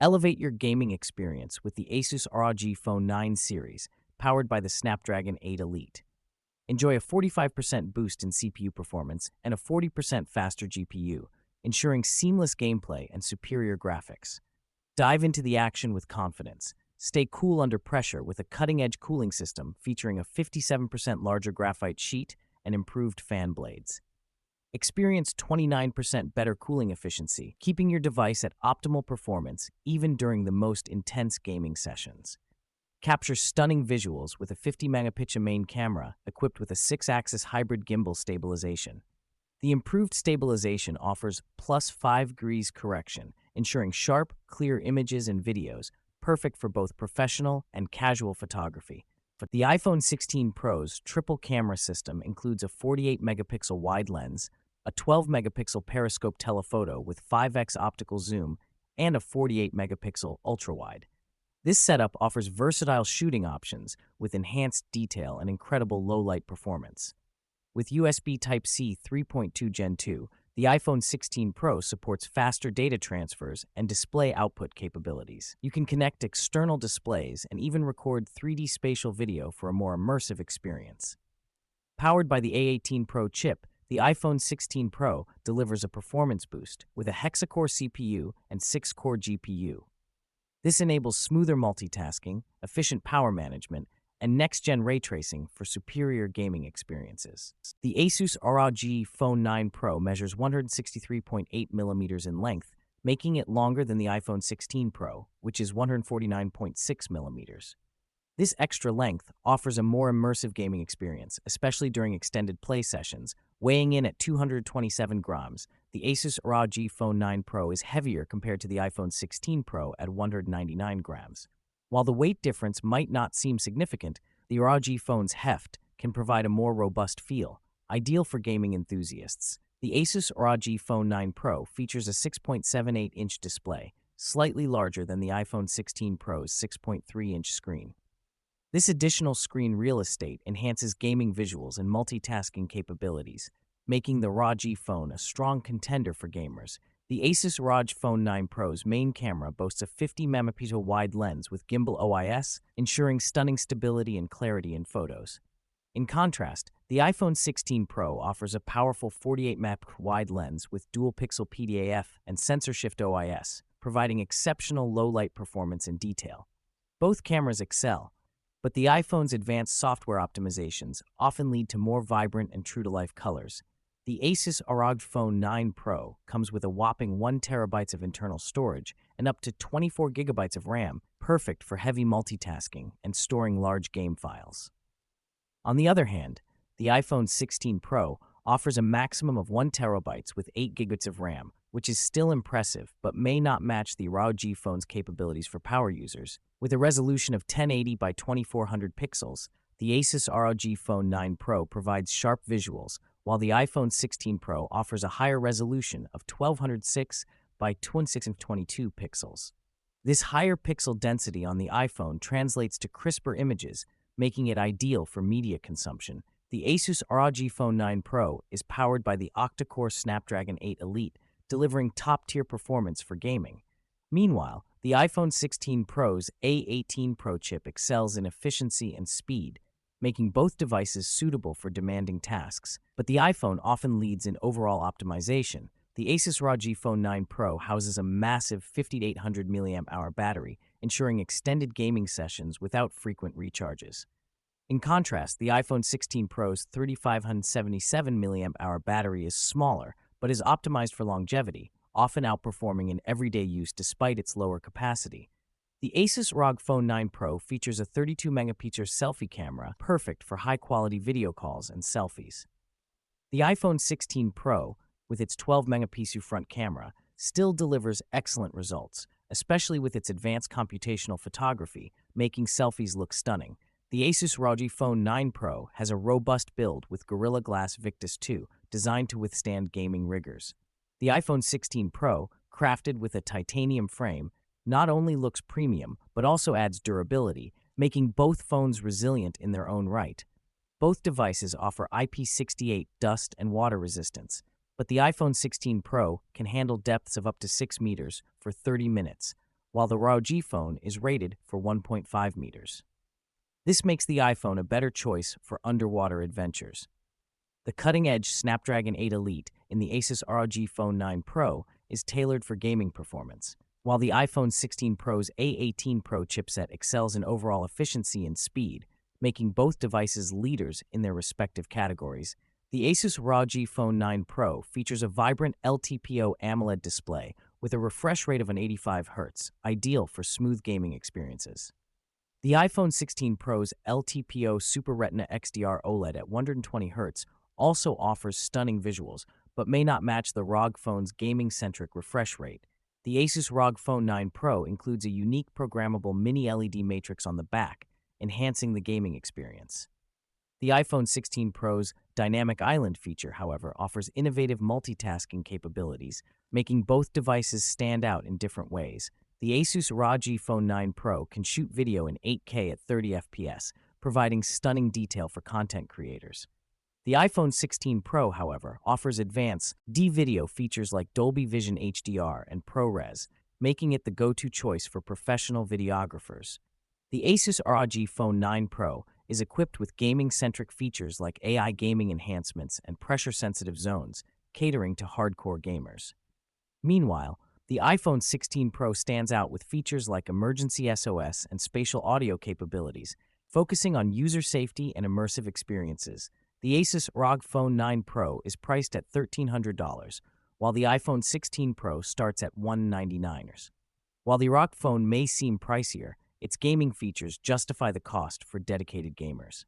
Elevate your gaming experience with the Asus ROG Phone 9 series, powered by the Snapdragon 8 Elite. Enjoy a 45% boost in CPU performance and a 40% faster GPU, ensuring seamless gameplay and superior graphics. Dive into the action with confidence. Stay cool under pressure with a cutting-edge cooling system featuring a 57% larger graphite sheet and improved fan blades. Experience 29% better cooling efficiency, keeping your device at optimal performance even during the most intense gaming sessions. Capture stunning visuals with a 50-megapixel main camera equipped with a 6-axis hybrid gimbal stabilization. The improved stabilization offers plus 5 degrees correction, ensuring sharp, clear images and videos, perfect for both professional and casual photography. The iPhone 16 Pro's triple camera system includes a 48-megapixel wide lens, a 12-megapixel periscope telephoto with 5x optical zoom, and a 48-megapixel ultrawide. This setup offers versatile shooting options with enhanced detail and incredible low-light performance. With USB Type-C 3.2 Gen 2, the iPhone 16 Pro supports faster data transfers and display output capabilities. You can connect external displays and even record 3D spatial video for a more immersive experience. Powered by the A18 Pro chip, the iPhone 16 Pro delivers a performance boost with a hexa-core CPU and 6-core GPU. This enables smoother multitasking, efficient power management, and next-gen ray tracing for superior gaming experiences. The Asus ROG Phone 9 Pro measures 163.8 millimeters in length, making it longer than the iPhone 16 Pro, which is 149.6 millimeters. This extra length offers a more immersive gaming experience, especially during extended play sessions. Weighing in at 227 grams, the Asus ROG Phone 9 Pro is heavier compared to the iPhone 16 Pro at 199 grams. While the weight difference might not seem significant, the ROG phone's heft can provide a more robust feel, ideal for gaming enthusiasts. The Asus ROG Phone 9 Pro features a 6.78-inch display, slightly larger than the iPhone 16 Pro's 6.3-inch screen. This additional screen real estate enhances gaming visuals and multitasking capabilities, making the ROG phone a strong contender for gamers. The Asus ROG Phone 9 Pro's main camera boasts a 50-megapixel wide lens with gimbal OIS, ensuring stunning stability and clarity in photos. In contrast, the iPhone 16 Pro offers a powerful 48-megapixel wide lens with dual-pixel PDAF and sensor shift OIS, providing exceptional low-light performance and detail. Both cameras excel, but the iPhone's advanced software optimizations often lead to more vibrant and true-to-life colors. The Asus ROG Phone 9 Pro comes with a whopping 1 terabyte of internal storage and up to 24 gigabytes of RAM, perfect for heavy multitasking and storing large game files. On the other hand, the iPhone 16 Pro offers a maximum of 1 terabyte with 8 gigabytes of RAM, which is still impressive but may not match the ROG phone's capabilities for power users. With a resolution of 1080 by 2400 pixels, the Asus ROG Phone 9 Pro provides sharp visuals, while the iPhone 16 Pro offers a higher resolution of 1206 by 2622 pixels. This higher pixel density on the iPhone translates to crisper images, making it ideal for media consumption. The Asus ROG Phone 9 Pro is powered by the octa-core Snapdragon 8 Elite, delivering top-tier performance for gaming. Meanwhile, the iPhone 16 Pro's A18 Pro chip excels in efficiency and speed, making both devices suitable for demanding tasks. But the iPhone often leads in overall optimization. The Asus ROG Phone 9 Pro houses a massive 5800 mAh battery, ensuring extended gaming sessions without frequent recharges. In contrast, the iPhone 16 Pro's 3577 mAh battery is smaller, but is optimized for longevity, often outperforming in everyday use despite its lower capacity. The Asus ROG Phone 9 Pro features a 32-megapixel selfie camera, perfect for high-quality video calls and selfies. The iPhone 16 Pro, with its 12-megapixel front camera, still delivers excellent results, especially with its advanced computational photography, making selfies look stunning. The Asus ROG Phone 9 Pro has a robust build with Gorilla Glass Victus 2, designed to withstand gaming rigors. The iPhone 16 Pro, crafted with a titanium frame, not only looks premium, but also adds durability, making both phones resilient in their own right. Both devices offer IP68 dust and water resistance, but the iPhone 16 Pro can handle depths of up to 6 meters for 30 minutes, while the ROG Phone is rated for 1.5 meters. This makes the iPhone a better choice for underwater adventures. The cutting-edge Snapdragon 8 Elite in the Asus ROG Phone 9 Pro is tailored for gaming performance, while the iPhone 16 Pro's A18 Pro chipset excels in overall efficiency and speed, making both devices leaders in their respective categories. The Asus ROG Phone 9 Pro features a vibrant LTPO AMOLED display with a refresh rate of 85 Hz, ideal for smooth gaming experiences. The iPhone 16 Pro's LTPO Super Retina XDR OLED at 120 Hz also offers stunning visuals, but may not match the ROG Phone's gaming-centric refresh rate. The Asus ROG Phone 9 Pro includes a unique programmable mini LED matrix on the back, enhancing the gaming experience. The iPhone 16 Pro's Dynamic Island feature, however, offers innovative multitasking capabilities, making both devices stand out in different ways. The Asus ROG Phone 9 Pro can shoot video in 8K at 30 FPS, providing stunning detail for content creators. The iPhone 16 Pro, however, offers advanced D-video features like Dolby Vision HDR and ProRes, making it the go-to choice for professional videographers. The Asus ROG Phone 9 Pro is equipped with gaming-centric features like AI gaming enhancements and pressure-sensitive zones, catering to hardcore gamers. Meanwhile, the iPhone 16 Pro stands out with features like emergency SOS and spatial audio capabilities, focusing on user safety and immersive experiences. The Asus ROG Phone 9 Pro is priced at $1,300, while the iPhone 16 Pro starts at $199. While the ROG Phone may seem pricier, its gaming features justify the cost for dedicated gamers.